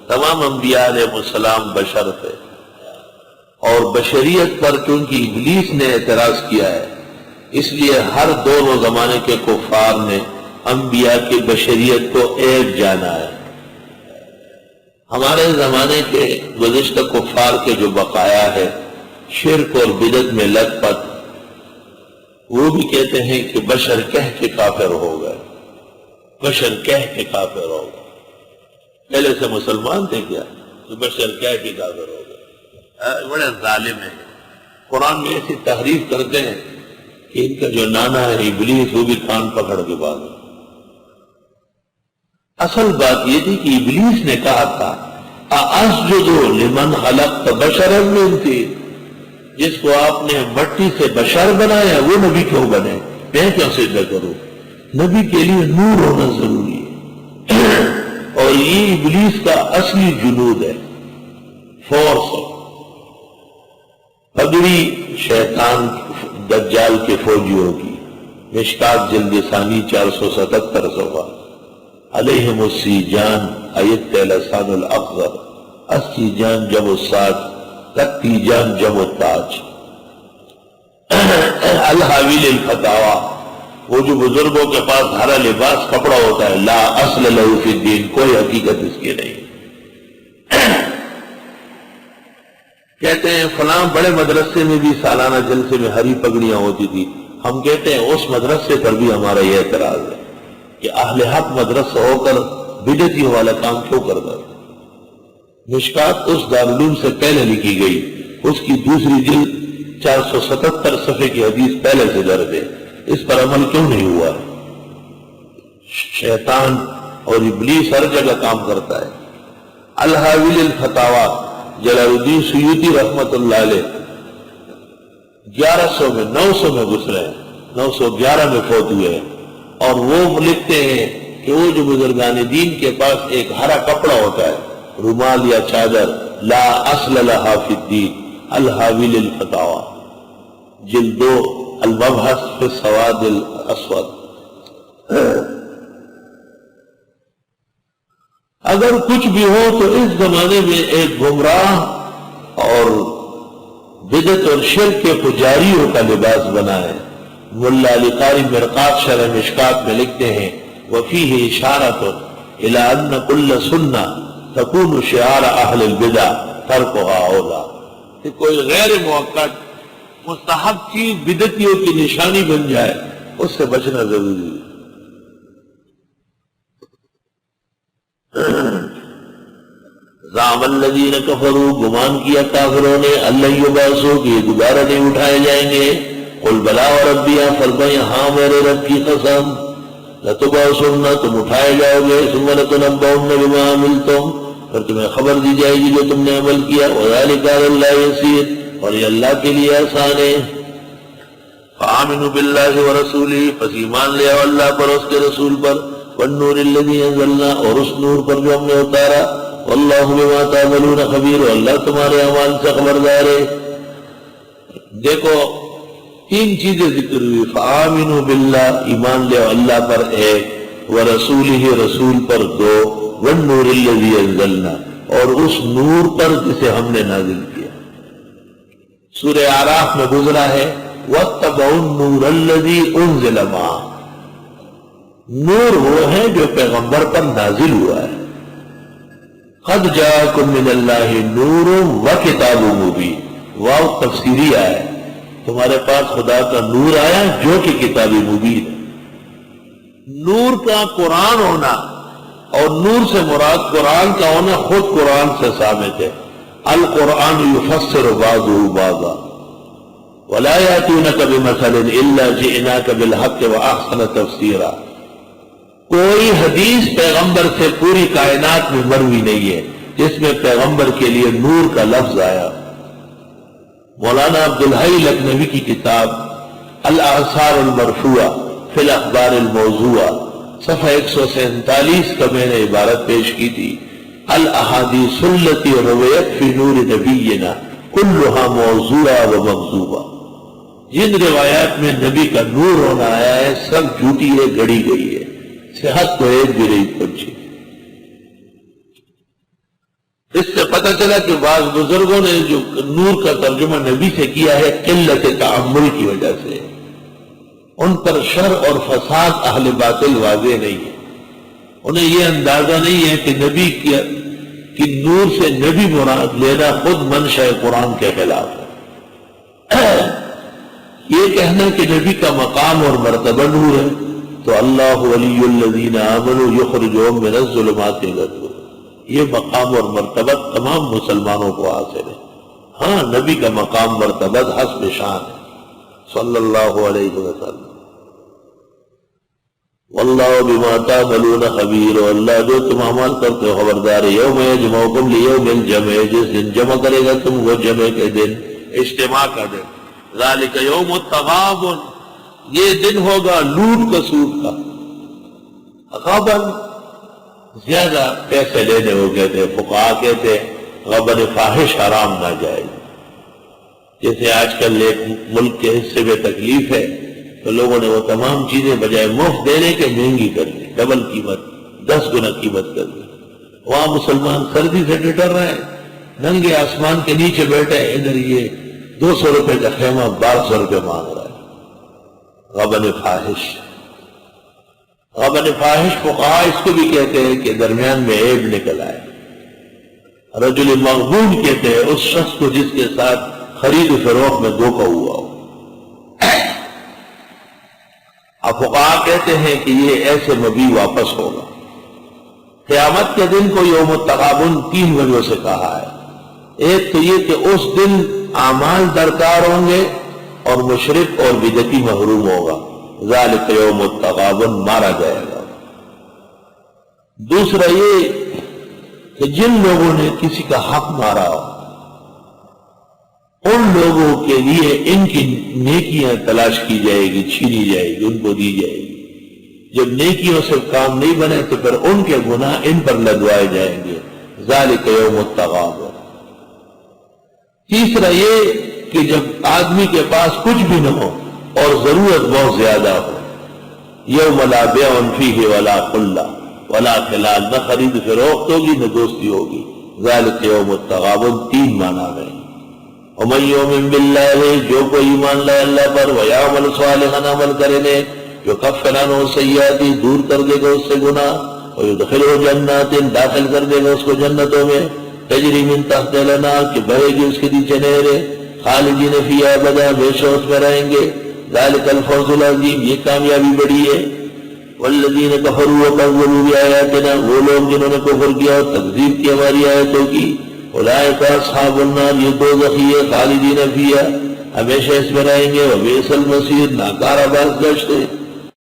تمام انبیاء علیہ السلام بشر تھے، اور بشریت پر چونکہ ابلیس نے اعتراض کیا ہے، اس لیے ہر دونوں زمانے کے کفار نے انبیاء کی بشریت کو ایک جانا ہے۔ ہمارے زمانے کے گزشتہ کفار کے جو بقایا ہے شرک اور بدعت میں لت پت، وہ بھی کہتے ہیں کہ بشر کہہ کے کافر ہو گئے، بشر کہہ کے کافر ہو گئے۔ پہلے سے مسلمان تھے کیا کہ بشر کہہ کے کافر ہو گئے؟ بڑے ظالم ہیں، قرآن میں ایسی تحریف کرتے ہیں کہ ان کا جو نانا ہے ابلیس وہ بھی کان پکڑ کے بات۔ اصل بات یہ تھی کہ ابلیس نے کہا تھا اَأَسْجُدُ لِمَنْ خَلَقْتَ بَشَرًا مِنْ طِينٍ، جس کو آپ نے مٹی سے بشر بنایا وہ نبی کیوں بنے، میں کیوں سجدہ کروں؟ نبی کے لیے نور ہونا ضروری ہے، اور یہ ابلیس کا اصلی جنود ہے، فورس ہے۔ پگڑی شیطان دجال کے فوجیوں کی، مشکات جلد ثانی 477 صفحہ، علیہم السیجان ایت لسان الاخضر، السیجان جمع الساج، تیجان جمع التاج، الحاویل الفتاوی، وہ جو بزرگوں کے پاس ہرا لباس کپڑا ہوتا ہے، لا اصل له فی الدین، کوئی حقیقت اس کی نہیں۔ کہتے ہیں فلاں بڑے مدرسے میں بھی سالانہ جلسے میں ہری پگڑیاں ہوتی تھی، ہم کہتے ہیں اس مدرسے پر بھی ہمارا یہ اعتراض ہے کہ اہل حق مدرسہ ہو کر بدعتی والا کام کیوں کرتا ہے؟ مشکات اس دارالعلوم سے پہلے لکھی گئی، اس کی دوسری جلد 477 صفحے کی حدیث پہلے سے درج ہے، اس پر عمل کیوں نہیں ہوا؟ شیطان اور ابلیس ہر جگہ کام کرتا ہے۔ الحاویل الفتاوی، جلال الدین سیوطی رحمت اللہ علیہ 1100 میں 900 میں گزرے ہیں، 911 میں فوت ہوئے ہیں، اور وہ لکھتے ہیں کہ وہ جو بزرگان دین کے پاس ایک ہرا کپڑا ہوتا ہے، رومال یا چادر، لا اصل لہا فی الدین، الحاویل الفتاوی، جلد 2، المبحث فی السواد الاسود۔ اگر کچھ بھی ہو تو اس زمانے میں ایک گمراہ اور بدعت اور شرک کے پجاریوں کا لباس بنا ہے۔ ملا علی قاری مرقات شرح مشکات میں لکھتے ہیں وفیہ اشارۃ الی ان کل سنہ تکون شعار اہل البدع ترکھا اولا، کہ کوئی غیر موقع مستحب چیز بدعتیوں کی نشانی بن جائے اس سے بچنا ضروری ہے۔ زعم الذین کفروا، گمان کیا کافروں نے، اللہ یبعثوا، کہ یہ دوبارہ نہیں اٹھائے جائیں گے۔ قل بلا وربی، فرمائے ہاں میرے رب کی قسم، لتبعثن، تم اٹھائے جاؤ گے، ثم لتنبؤن بما عملتم، پھر تمہیں خبر دی جائے گی جو تم نے عمل کیا، وذلک علی اللہ یسیر، اور یہ اللہ کے لیے آسان ہے۔ فآمنوا باللہ ورسولہ، پس ایمان لے آؤ اللہ پر، اس کے رسول پر، والنور الذی انزلنا، اور اس نور پر جو ہم نے اتارا، واللہ بما تعملون خبیر، اور اللہ تمہارے اعمال سے خبردار ہے۔ دیکھو 3 چیزیں ذکر ہوئی، فآمنوا باللہ، ایمان لے آؤ اللہ پر 1، ورسولہ، رسول پر 2، والنور الذی انزلنا، اور اس نور پر جسے ہم نے نازل کیا۔ سورہ اعراف میں گزرا ہے واتبعوا النور الذی انزل معہ، نور وہ ہے جو پیغمبر پر نازل ہوا ہے۔ قد جاءکم من اللہ نور وکتاب مبین، واو تفسیری آیا ہے، تمہارے پاس خدا کا نور آیا جو کہ کتاب مبین ہے۔ نور کا قرآن ہونا، اور نور سے مراد قرآن کا ہونا خود قرآن سے ثابت ہے۔ القرآن یفسر بعضہ بعضا ولا یأتونک بمثل الا جئناک بالحق واحسن تفسیرا، کوئی حدیث پیغمبر سے پوری کائنات میں مروی نہیں ہے جس میں پیغمبر کے لیے نور کا لفظ آیا۔ مولانا عبدالحی لکھنوی کی کتاب الاثار المرفوعہ فی الاخبار الموضوعہ، صفحہ 147 کا میں نے عبارت پیش کی تھی، الاحادیث التی رویت فی نور نبینا کلها موضوعہ و مکذوبہ، جن روایات میں نبی کا نور ہونا آیا ہے سب جھوٹی ہے، گڑی گئی ہے، صحت کو ایک بھی نہیں پہنچی۔ اس سے پتہ چلا کہ بعض بزرگوں نے جو نور کا ترجمہ نبی سے کیا ہے قلت تعمل کی وجہ سے، ان پر شر اور فساد اہل باطل واضح نہیں ہے، انہیں یہ اندازہ نہیں ہے کہ نبی کی نور سے نبی مراد لینا خود منشأ قرآن کے خلاف ہے۔ یہ کہنا کہ نبی کا مقام اور مرتبہ نور ہے تو اللہ ولی الذین آمنوا یخرجہم من الظلمات الی النور، یہ مقام اور مرتبہ تمام مسلمانوں کو حاصل ہے۔ ہاں نبی کا مقام مرتبہ حسب شان ہے صلی اللہ علیہ وسلم۔ واللہ بما تعملون خبیر، اور اللہ جو تم عمل کرتے ہو خبردار ہے۔ یوم یجمعکم لیوم الجمع، جس دن جمع کرے گا تم وہ جمع کے دن، اجتماع کا دن۔ ذالک یوم التغابن، یہ دن ہوگا لوٹ کسوٹ کا۔ غبن زیادہ پیسے لینے ہو گئے تھے، فقہاء کہتے غبن فاحش حرام نہ جائے۔ جیسے آج کل ایک ملک کے حصے میں تکلیف ہے تو لوگوں نے وہ تمام چیزیں بجائے مفت دینے کے مہنگی کر لی، ڈبل قیمت، 10 گنا قیمت کر لی۔ وہاں مسلمان سردی سے ڈٹر رہے ہیں، ننگے آسمان کے نیچے بیٹھے، ادھر یہ 200 روپے کا خیمہ 1200 روپے مانگ رہا ہے۔ غبن فاحش، غبن فاحش فقہاء اس کو بھی کہتے ہیں کہ درمیان میں عیب نکل آئے۔ رجل مغبون کہتے ہیں اس شخص کو جس کے ساتھ خرید و فروخت میں دھوکہ ہوا ہو۔ اب فقہاء کہتے ہیں کہ یہ ایسے مبی واپس ہوگا۔ قیامت کے دن کو یوم التغابن 3 وجہ سے کہا ہے۔ ایک تو یہ کہ اس دن اعمال درکار ہوں گے اور مشرک اور بدعتی محروم ہوگا، ذالک یوم التغابن، مارا جائے گا۔ دوسرا یہ کہ جن لوگوں نے کسی کا حق مارا ہو ان لوگوں کے لیے ان کی نیکیاں تلاش کی جائے گی، چھینی جائے گی، ان کو دی جائے گی۔ جب نیکیوں سے کام نہیں بنے تو پھر ان کے گناہ ان پر لدوائے جائیں گے، ذالک یوم التغابن۔ تیسرا یہ کہ جب آدمی کے پاس کچھ بھی نہ ہو اور ضرورت بہت زیادہ ہو، یوم لا بیع فیہ ولا خلہ ولا خلال، نہ خرید فروخت ہوگی نہ دوستی ہوگی، ذالک یوم التغابن 3 معنی میں۔ ومن یؤمن باللہ، جو کوئی ایمان لائے اللہ پر، ویعمل صالحا، عمل کرے نیک، یکفر عنہ سیئاتی، دور کر دے گا اس سے گناہ، ویدخلہ جنات، داخل کر دے گا اس کو جنتوں میں، تجری من تحت الانہار، کہ بہے گی اس کے نیچے نہریں، خالدین فیہا ابدا، ہمیشہ اس میں رہیں گے، ذالک الفوز العظیم، یہ کامیابی بڑی ہے۔ والذین کفروا وکذبوا بآیاتنا، وہ لوگ جنہوں نے کفر کیا اور تکذیب کی ہماری آیتوں کی، اولئک اصحاب النار، یہ دوزخی ہے، خالدین فیہا، ہمیشہ اس میں رہیں گے، وبئس المصیر، ناکارہ بازگشت ہے۔